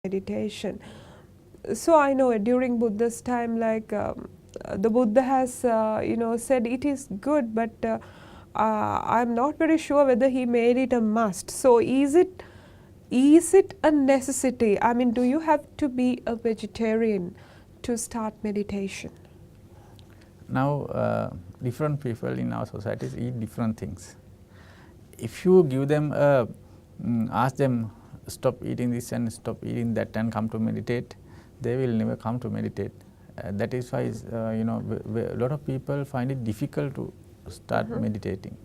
meditation. So I know during Buddha's time, like the Buddha has said it is good, but I'm not very sure whether he made it a must. So is it a necessity? I mean, do you have to be a vegetarian to start meditation? Now, different people in our societies eat different things. If you give them ask them stop eating this and stop eating that and come to meditate, they will never come to meditate. That is why a lot of people find it difficult to start meditating.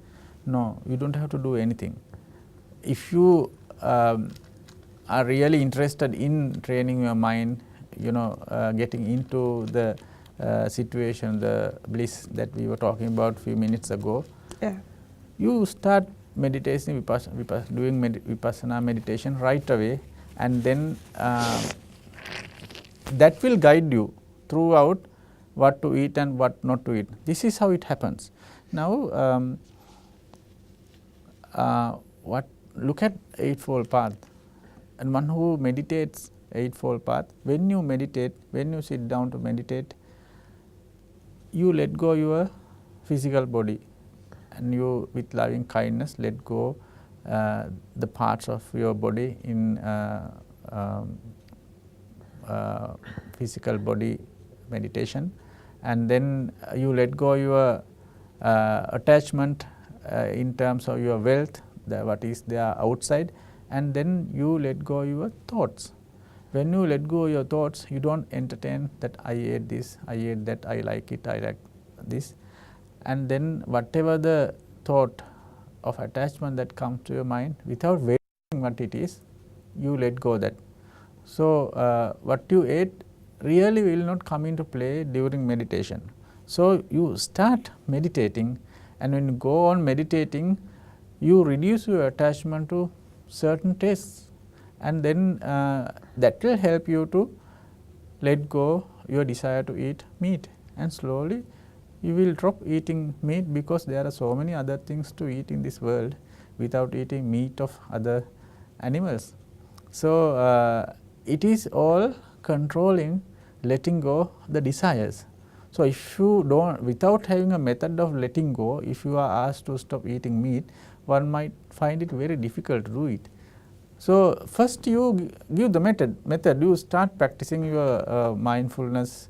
No, you don't have to do anything. If you are really interested in training your mind, getting into the situation, the bliss that we were talking about few minutes ago, you start meditation, doing Vipassana meditation right away, and then that will guide you throughout what to eat and what not to eat. This is how it happens. Now, look at Eightfold Path, and one who meditates Eightfold Path, when you meditate, when you sit down to meditate, you let go your physical body, and you with loving kindness let go the parts of your body in physical body meditation, and then you let go your attachment in terms of your wealth, what is there outside, and then you let go your thoughts. When you let go your thoughts, you don't entertain that I ate this, I ate that, I like it, I like this, and then whatever the thought of attachment that comes to your mind, without weighing what it is, you let go that. So, what you ate really will not come into play during meditation. So, you start meditating, and when you go on meditating, you reduce your attachment to certain tastes, and then that will help you to let go your desire to eat meat, and slowly you will drop eating meat, because there are so many other things to eat in this world without eating meat of other animals. So, it is all controlling, letting go the desires. So, if you don't, without having a method of letting go, if you are asked to stop eating meat, one might find it very difficult to do it. So, first you give the method, you start practicing your mindfulness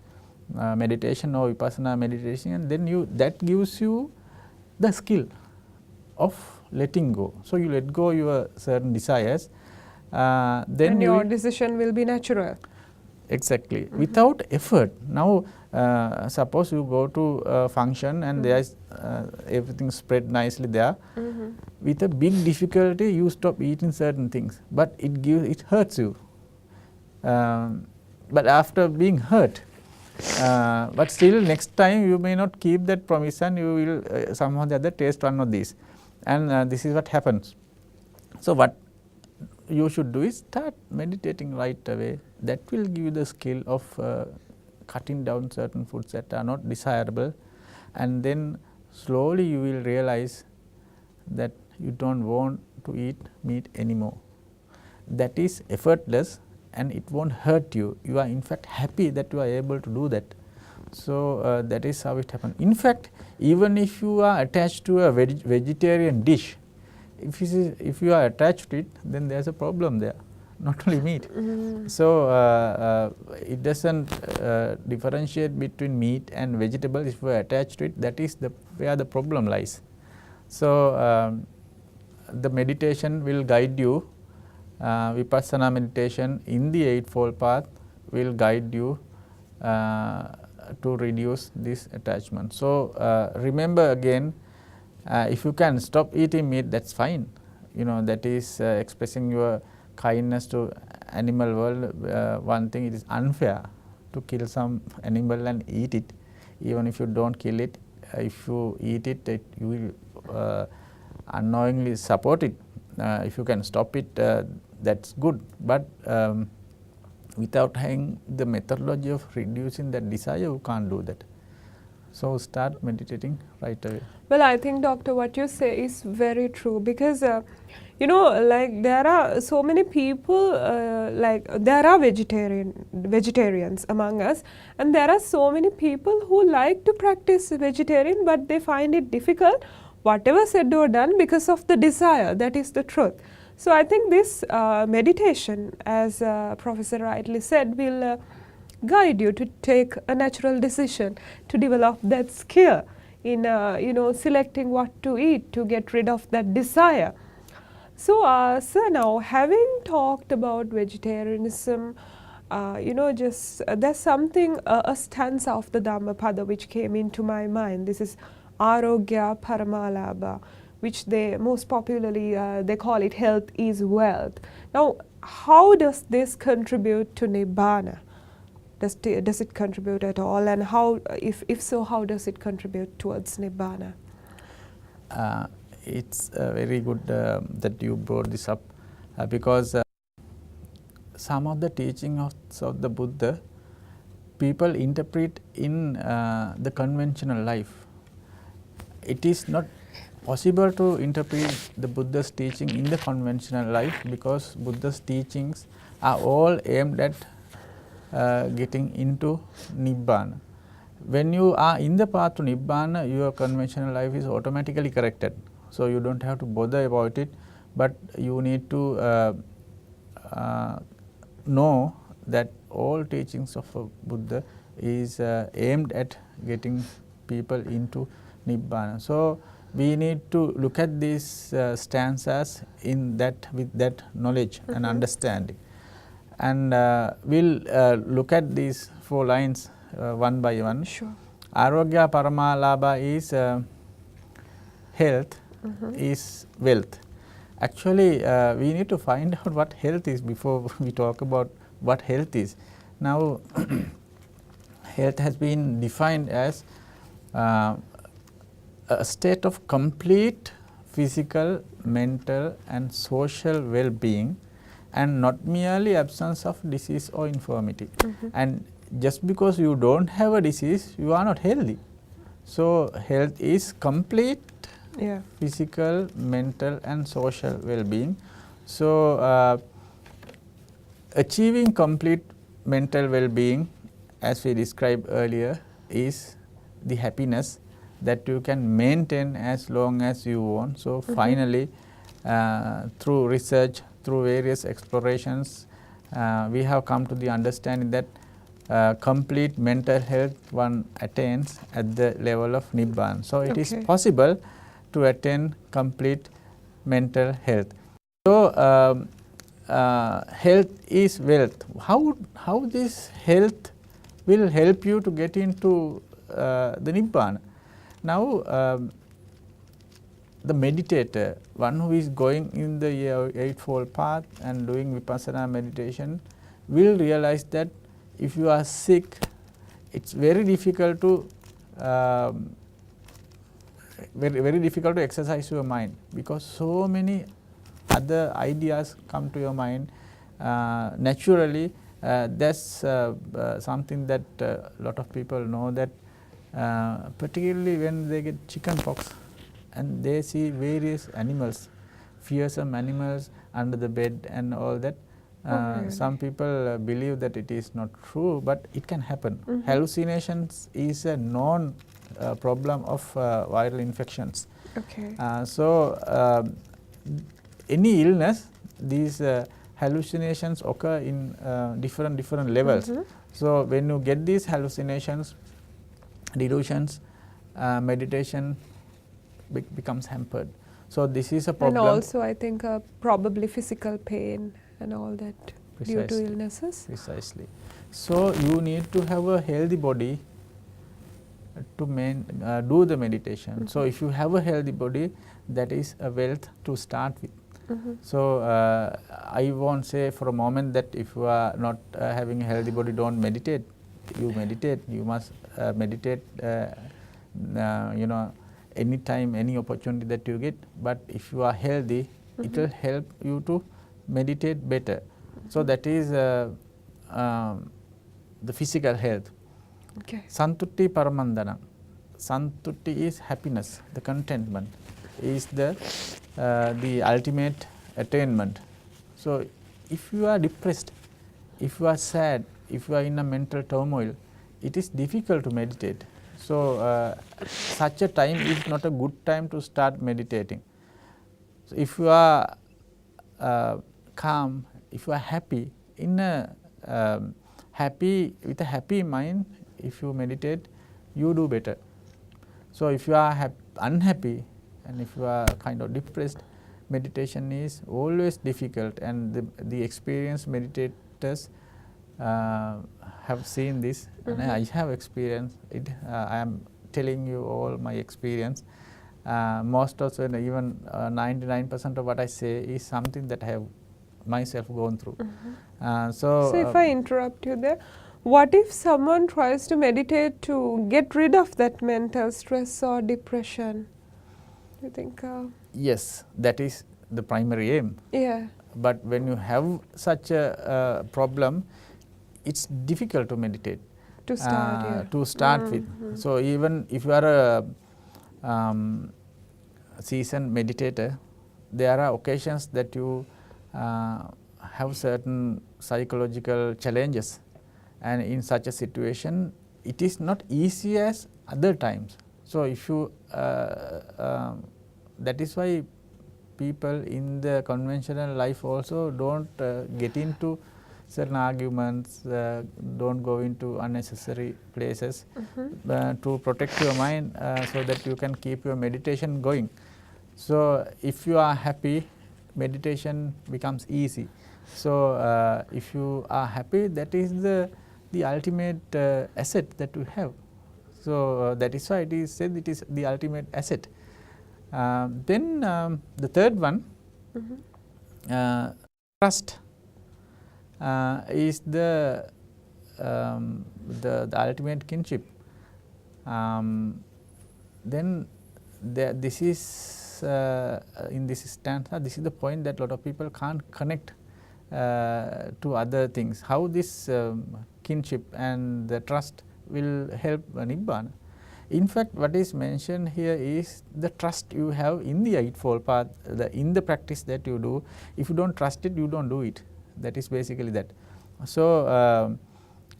meditation or Vipassana meditation, and then that gives you the skill of letting go. So, you let go your certain desires, then and your decision will be natural. Exactly, without effort. Now, suppose you go to a function and there is everything spread nicely there. With a big difficulty, you stop eating certain things, but it hurts you. But after being hurt, but still next time you may not keep that promise, and you will somehow the other taste one of these, and this is what happens. So, what you should do is start meditating right away. That will give you the skill of cutting down certain foods that are not desirable, and then slowly you will realize that you don't want to eat meat anymore. That is effortless, and it won't hurt you. You are in fact happy that you are able to do that. So, that is how it happens. In fact, even if you are attached to a vegetarian dish, if you are attached to it, then there is a problem there, not only meat. So, it does not differentiate between meat and vegetables. If you are attached to it, that is where the problem lies. So, the meditation will guide you. Vipassana meditation in the Eightfold Path will guide you to reduce this attachment. So, remember again, if you can stop eating meat, that is fine. That is expressing your kindness to animal world. One thing, it is unfair to kill some animal and eat it. Even if you don't kill it, if you eat it, you will unknowingly support it. If you can stop it, that is good, but without having the methodology of reducing that desire, you can't do that. So start meditating right away. Well, I think, doctor, what you say is very true because, you know, like there are so many people, like there are vegetarians among us, and there are so many people who like to practice vegetarian, but they find it difficult, whatever said or done, because of the desire. That is the truth. So I think this meditation, as Professor rightly said, will guide you to take a natural decision, to develop that skill in you know, selecting what to eat, to get rid of that desire. So sir, now having talked about vegetarianism, you know, just there's something, a stanza of the Dhammapada which came into my mind. This is Arogya Paramalabha, which they most popularly they call it health is wealth. Now, how does this contribute to Nibbana? Does it contribute at all, and how, if so, how does it contribute towards Nibbana? It's very good that you brought this up because some of the teachings of the Buddha people interpret in the conventional life. It is not possible to interpret the Buddha's teaching in the conventional life because Buddha's teachings are all aimed at getting into Nibbana. When you are in the path to Nibbana, your conventional life is automatically corrected. So you don't have to bother about it, but you need to know that all teachings of a Buddha is aimed at getting people into Nibbana. So we need to look at these stanzas in that, with that knowledge and understanding. And we'll look at these 4 lines one by one. Sure. Arogya Paramalabha is health, is wealth. Actually, we need to find out what health is before we talk about what health is. Now, health has been defined as a state of complete physical, mental and social well-being, and not merely absence of disease or infirmity. And just because you don't have a disease, you are not healthy. So health is complete physical, mental and social well-being. So achieving complete mental well-being, as we described earlier, is the happiness that you can maintain as long as you want. So finally, through research, through various explorations, we have come to the understanding that complete mental health one attains at the level of Nibbana. So it is possible to attain complete mental health. So health is wealth. How this health will help you to get into the Nibbana? Now, the meditator, one who is going in the Eightfold Path and doing Vipassana meditation, will realize that if you are sick, it's very difficult to very difficult to exercise your mind, because so many other ideas come to your mind naturally. That's something that a lot of people know, that particularly when they get chicken pox and they see various animals, fearsome animals under the bed and all that. Some people believe that it is not true, but it can happen. Hallucinations is a known problem of viral infections. So any illness, these hallucinations occur in different levels. So when you get these hallucinations, delusions, meditation becomes hampered. So this is a problem. And also I think probably physical pain and all that due to illnesses. Precisely. So you need to have a healthy body to do the meditation. So if you have a healthy body, that is a wealth to start with. So I won't say for a moment that if you are not having a healthy body, don't meditate. You meditate. You must meditate. You know, anytime, any opportunity that you get. But if you are healthy, it will help you to meditate better. So that is the physical health. Santutti Paramandana. santutti is happiness, the contentment is the ultimate attainment. So, if you are depressed, if you are sad, if you are in a mental turmoil, it is difficult to meditate. So, such a time is not a good time to start meditating. So, if you are calm, if you are happy, in a with a happy mind, if you meditate, you do better. So, if you are unhappy and if you are kind of depressed, meditation is always difficult, and the experienced meditators have seen this, and I have experienced it. I am telling you all my experience. Most also, even 99% of what I say is something that I have myself gone through. So if I interrupt you there, what if someone tries to meditate to get rid of that mental stress or depression? You think? Yes, that is the primary aim. Yeah. But when you have such a problem, it's difficult to meditate. To start, yeah. To start with. So, even if you are a seasoned meditator, there are occasions that you have certain psychological challenges, and in such a situation it is not easy as other times. So, if you that is why people in the conventional life also don't get into certain arguments, don't go into unnecessary places to protect your mind, so that you can keep your meditation going. So, if you are happy, meditation becomes easy. So, if you are happy, that is the ultimate asset that you have. So, that is why it is said it is the ultimate asset. Then the third one, trust is the ultimate kinship. Then this is in this stanza, this is the point that a lot of people can't connect to other things. How this kinship and the trust will help Nibbana. In fact, what is mentioned here is the trust you have in the Eightfold Path, in the practice that you do. If you don't trust it, you don't do it. That is basically that. So,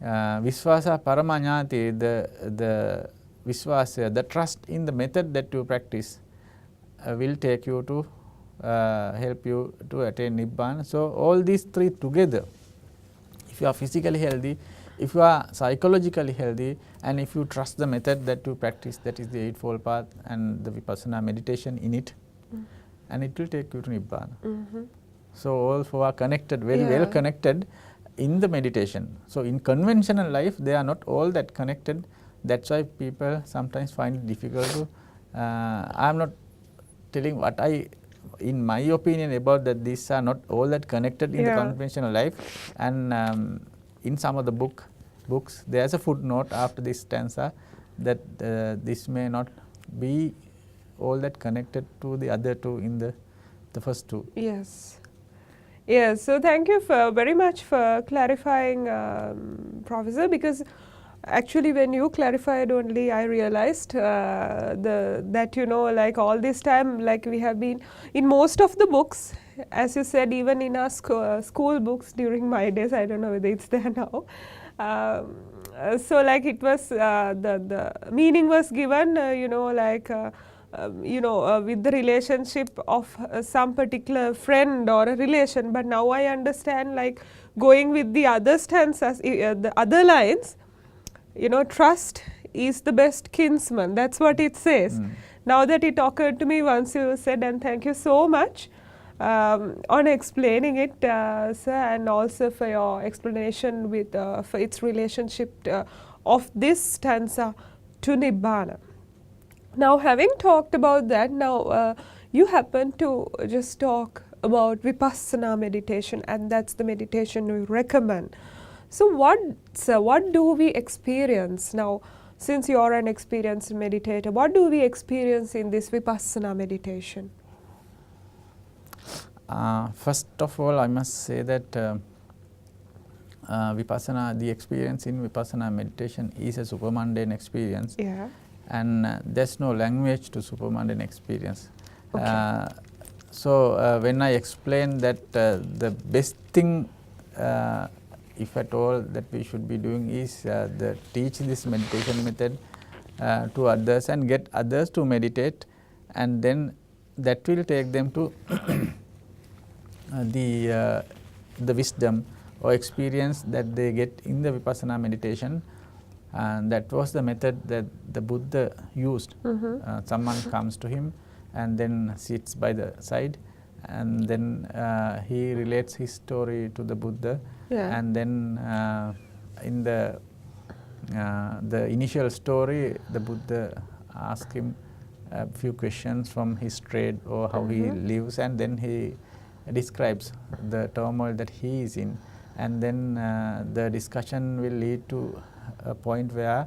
Visvasa Paramanyati, the Visvasa, the trust in the method that you practice will take you to help you to attain Nibbana. So, all these three together, if you are physically healthy, if you are psychologically healthy, and if you trust the method that you practice, that is the Eightfold Path and the Vipassana meditation in it, and it will take you to Nibbana. So, all four are connected, very well connected in the meditation. So, in conventional life, they are not all that connected. That is why people sometimes find it difficult to, I am not telling what in my opinion about that these are not all that connected in the conventional life, and in some of the books there is a footnote after this stanza that this may not be all that connected to the other two in the first two. Yes. Yes, so thank you very much for clarifying, Professor, because actually when you clarified only I realized that like all this time, like we have been in most of the books, as you said, even in our school books during my days, I don't know whether it's there now. So like it was the meaning was given, with the relationship of some particular friend or a relation, but now I understand, like going with the other stanzas, the other lines, trust is the best kinsman. That's what it says. Now that it occurred to me once you said, and thank you so much on explaining it, sir, and also for your explanation with for its relationship of this stanza to Nibbana. Now, having talked about that, now you happen to just talk about Vipassana meditation, and that's the meditation we recommend. So, what do we experience now? Since you are an experienced meditator, what do we experience in this Vipassana meditation? First of all, I must say that Vipassana, the experience in Vipassana meditation is a super mundane experience. Yeah. and there's no language to supermundane experience. Okay. So when I explain that the best thing, if at all, that we should be doing is teach this meditation method to others and get others to meditate, and then that will take them to the wisdom or experience that they get in the Vipassana meditation. And that was the method that the Buddha used. Someone comes to him and then sits by the side, and then he relates his story to the Buddha. Yeah. And then in the initial story, the Buddha asked him a few questions from his trade or how he lives, and then he describes the turmoil that he is in, and then the discussion will lead to a point where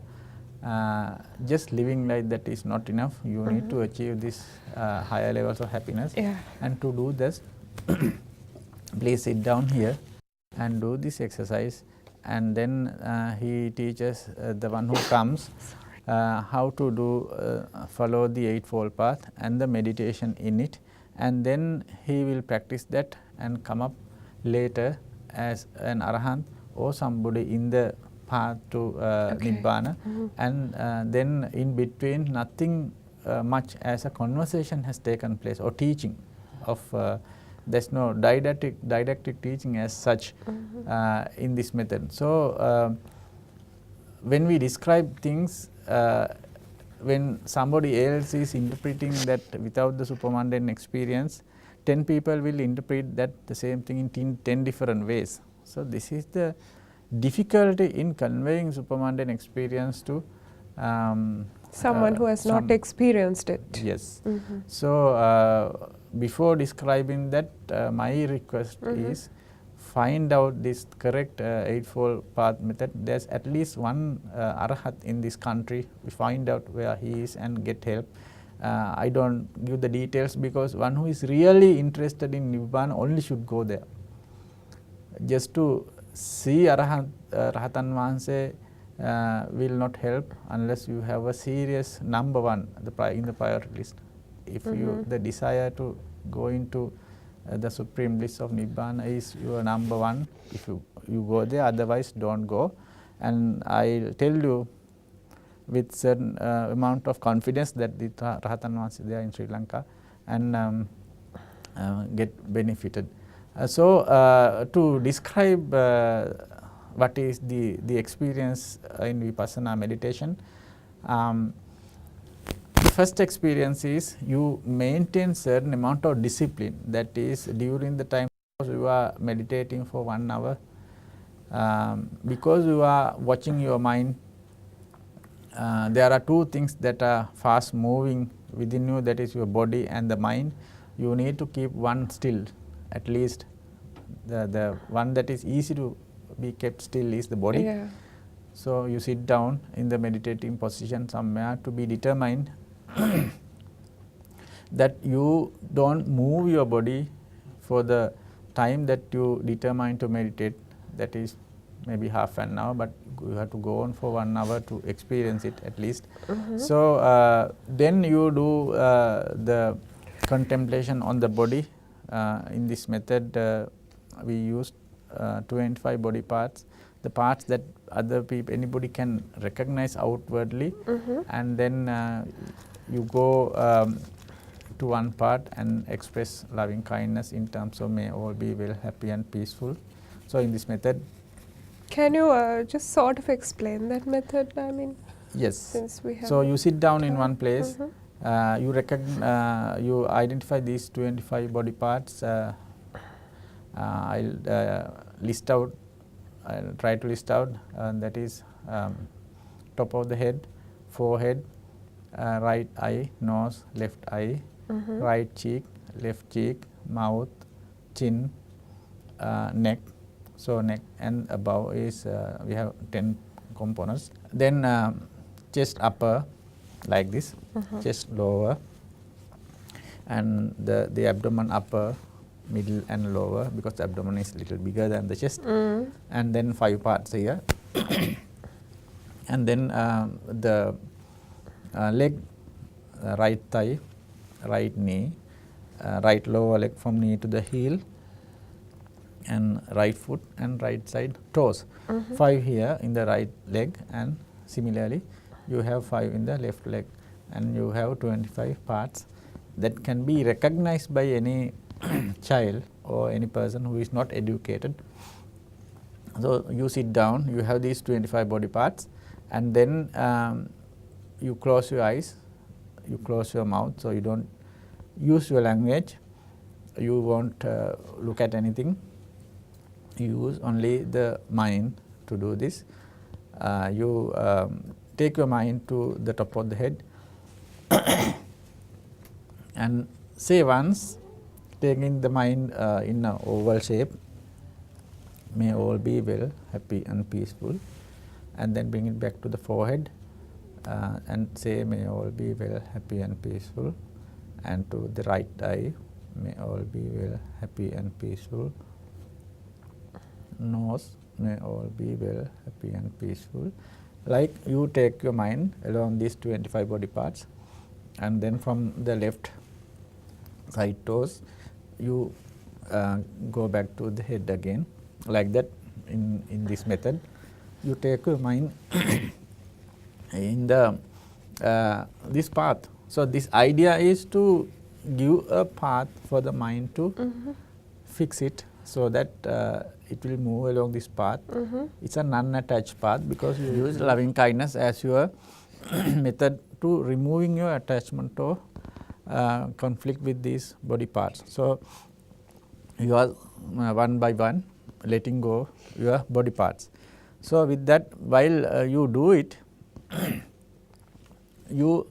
just living like that is not enough. You need to achieve this higher levels of happiness. Yeah. And to do this, please sit down here and do this exercise. And then he teaches the one who comes how to do follow the Eightfold Path and the meditation in it, and then he will practice that and come up later as an arahant or somebody in the path to Nibbana. And then in between, nothing much as a conversation has taken place or teaching of there's no didactic teaching as such in this method. So when we describe things, when somebody else is interpreting that without the supermundane experience, 10 people will interpret that the same thing in 10 different ways. So this is the difficulty in conveying supermundane experience to someone who has not experienced it. Yes. So before describing that, my request is find out this correct Eightfold Path method. There's at least one Arahat in this country. We find out where he is and get help. I don't give the details because one who is really interested in Nibbana only should go there. Just to see Rahatan Vahanse will not help unless you have a serious number one in the priority list. If you the desire to go into the supreme bliss of Nibbana is your number one, if you go there, otherwise don't go. And I tell you with certain amount of confidence that the Rahatan Vahanse there in Sri Lanka and get benefited. So to describe what is the experience in Vipassana meditation, first experience is you maintain certain amount of discipline. That is, during the time you are meditating for 1 hour, because you are watching your mind, there are two things that are fast moving within you, that is your body and the mind. You need to keep one still, at least the one that is easy to be kept still is the body. Yeah. So you sit down in the meditating position somewhere to be determined that you don't move your body for the time that you determine to meditate, that is maybe half an hour, but you have to go on for 1 hour to experience it at least. So then you do the contemplation on the body. In this method we use 25 body parts, the parts that other people, anybody can recognize outwardly, and then you go to one part and express loving kindness in terms of may all be well, happy and peaceful. So in this method, can you just sort of explain that method? I mean, yes. Since we have so you sit down in one place, you identify these 25 body parts. I'll list out. I'll try to list out. That is top of the head, forehead, right eye, nose, left eye, right cheek, left cheek, mouth, chin, neck. So neck and above is we have 10 components. Then chest upper like this, chest lower, and the abdomen upper, middle and lower, because the abdomen is little bigger than the chest, and then 5 parts here. And then the leg, right thigh, right knee, right lower leg from knee to the heel, and right foot and right side toes. 5 here in the right leg, and similarly you have 5 in the left leg, and you have 25 parts that can be recognized by any child or any person who is not educated. So, you sit down, you have these 25 body parts, and then you close your eyes, you close your mouth, so you don't use your language, you won't look at anything, you use only the mind to do this. You take your mind to the top of the head and say once, taking the mind in an oval shape, may all be well, happy and peaceful, and then bring it back to the forehead and say, may all be well, happy and peaceful, and to the right eye, may all be well, happy and peaceful, nose, may all be well, happy and peaceful. Like you take your mind along these 25 body parts, and then from the left side toes, you go back to the head again, like that. In this method, you take your mind in the this path. So, this idea is to give a path for the mind to fix it, so that it will move along this path. It's a non-attached path, because you use loving kindness as your method to removing your attachment or conflict with these body parts. So, you are one by one letting go your body parts. So, with that, while you do it, you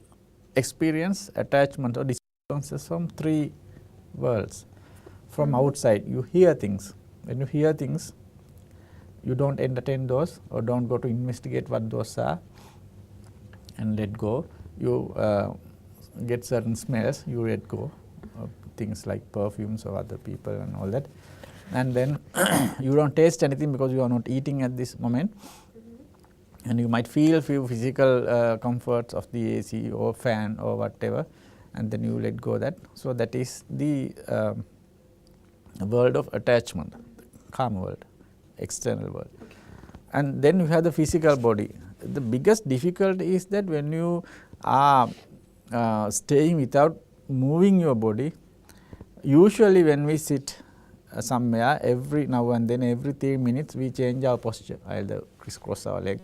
experience attachment or disturbances from 3 worlds. From outside, you hear things. When you hear things, you don't entertain those or don't go to investigate what those are and let go. You get certain smells, you let go of things like perfumes or other people and all that. And then you don't taste anything because you are not eating at this moment. And you might feel few physical comforts of the AC or fan or whatever, and then you let go that. So, that is the world of attachment, karma world, external world. And then you have the physical body. The biggest difficulty is that when you are staying without moving your body, usually when we sit somewhere, every now and then, every 3 minutes, we change our posture, either crisscross our leg